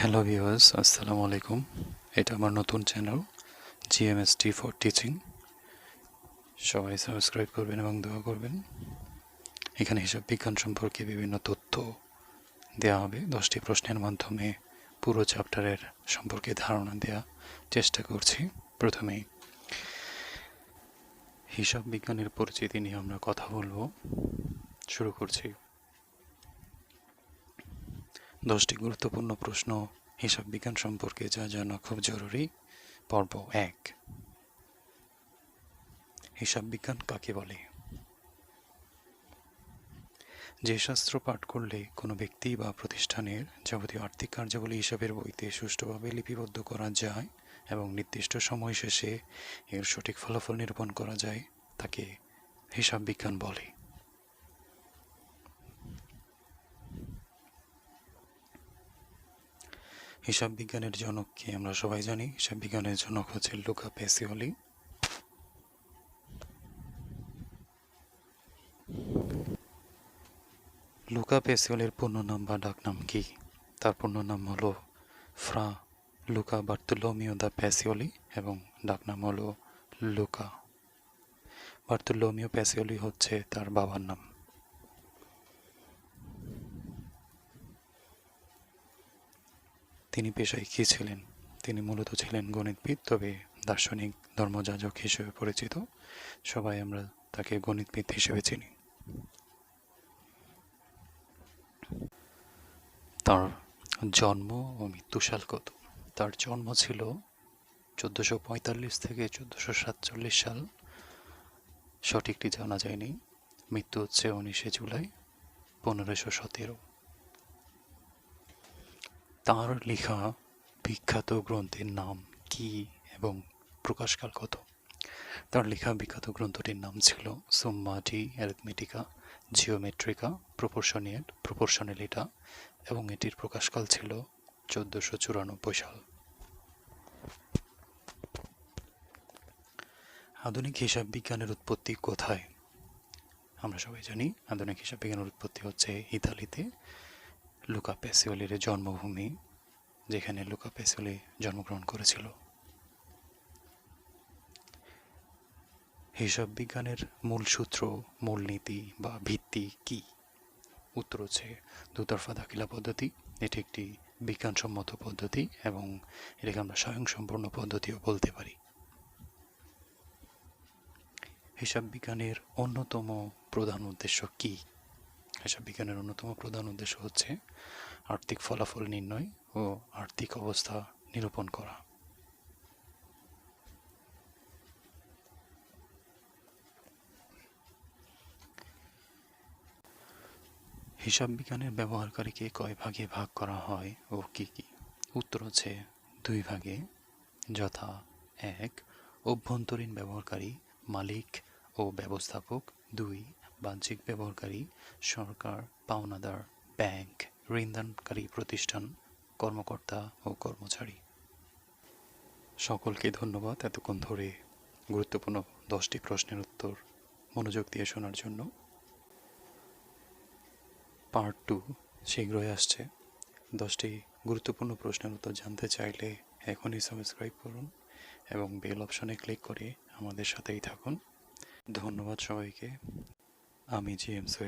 Hello viewers, আসসালামু আলাইকুম। এটা আমার নতুন চ্যানেল জিএমএসটি ফর টিচিং। সবাই সাবস্ক্রাইব করবেন এবং দোয়া করবেন। এখানে হিসাব বিজ্ঞান সম্পর্কে বিভিন্ন তথ্য দেওয়া হবে। 10টি প্রশ্নের মাধ্যমে পুরো চ্যাপ্টারের সম্পর্কে ধারণা দেওয়া চেষ্টা করছি। প্রথমেই হিসাব বিজ্ঞানের পরিচিতি নিয়ে আমরা কথা বলবো। শুরু করছি। 10টি গুরুত্বপূর্ণ প্রশ্ন হিসাব বিজ্ঞান সম্পর্কে যা জানা খুব জরুরি। পর্ব 1, হিসাব বিজ্ঞান কাকে বলে? যে শাস্ত্র পাঠ করলে কোনো ব্যক্তি বা প্রতিষ্ঠানের যাবতীয় আর্থিক কার্যাবলী হিসাবের বইতে সুষ্ঠুভাবে লিপিবদ্ধ করা যায় এবং নির্দিষ্ট সময় শেষে এর সঠিক ফলাফল নিরূপণ করা যায় তাকে হিসাব বিজ্ঞান বলে। হিসাব বিজ্ঞানের জনককে আমরা সবাই জানি। হিসাব বিজ্ঞানের জনক হচ্ছে লুকা প্যাসিওলি। লুকা প্যাসিওলির পূর্ণ নাম বা ডাকনাম কি? তার পূর্ণ নাম হলো ফ্রা লুকা বার্তুলোমিও দা প্যাসিওলি এবং ডাকনাম হলো লুকা। বার্তুলোমিও প্যাসিওলি হচ্ছে তার বাবার নাম। তিনি পেশায় কী ছিলেন? তিনি মূলত ছিলেন গণিতবিদ, তবে দার্শনিক ধর্মযাজক হিসেবে পরিচিত। সবাই আমরা তাকে গণিতবিদ হিসেবে চিনি। তার জন্ম ও মৃত্যুসাল কত? তার জন্ম ছিল 1445 থেকে 1447 সাল, সঠিকটি জানা যায়নি। মৃত্যু হচ্ছে 19 জুলাই 1517। তার লেখা বিখ্যাত গ্রন্থের নাম কি এবং প্রকাশকাল কত? তার লেখা বিখ্যাত গ্রন্থটির নাম ছিল সুম্মা ডি অ্যারিথমেটিকা জিওমেট্রিকা প্রপোর্শনালিটা এবং এটির প্রকাশকাল ছিল 1494 সাল। আধুনিক হিসাব বিজ্ঞানের উৎপত্তি কোথায়? আমরা সবাই জানি আধুনিক হিসাব বিজ্ঞানের উৎপত্তি হচ্ছে ইতালিতে, লুকা প্যাসিওলির জন্মভূমি, যেখানে লুকা প্যাসিওলি জন্মগ্রহণ করেছিল। হিসাব বিজ্ঞানের মূল সূত্র, মূলনীতি বা ভিত্তি কি? উত্তর হচ্ছে দুতরফা দাখিলা পদ্ধতি। এটি একটি বিজ্ঞানসম্মত পদ্ধতি এবং এটাকে আমরা স্বয়ংসম্পূর্ণ পদ্ধতিও বলতে পারি। হিসাব বিজ্ঞানের অন্যতম প্রধান উদ্দেশ্য কি? হিসাব বিজ্ঞানের অন্যতম প্রধান উদ্দেশ্য হচ্ছে আর্থিক ফলাফল নির্ণয় ও আর্থিক অবস্থা নিরূপণ করা। হিসাব বিজ্ঞানের ব্যবহারকারীকে কয় ভাগে ভাগ করা হয় ও কি কি? উত্তর হচ্ছে 2 ভাগে, যথা 1 অভ্যন্তরীণ ব্যবহারকারী মালিক ও ব্যবস্থাপক, 2 বাহ্যিক ব্যবহারকারী সরকার, পাওনাদার, ব্যাংক, ঋণদানকারী প্রতিষ্ঠান, কর্মকর্তা ও কর্মচারী। সকলকে ধন্যবাদ এতক্ষণ ধরে গুরুত্বপূর্ণ 10টি প্রশ্নের উত্তর মনোযোগ দিয়ে শোনার জন্য। পার্ট 2 শীঘ্রই আসছে। 10টি গুরুত্বপূর্ণ প্রশ্নের উত্তর জানতে চাইলে এখনই সাবস্ক্রাইব করুন এবং বেল অপশনে ক্লিক করে আমাদের সাথেই থাকুন। ধন্যবাদ সবাইকে। আমি জিএম সোহেল।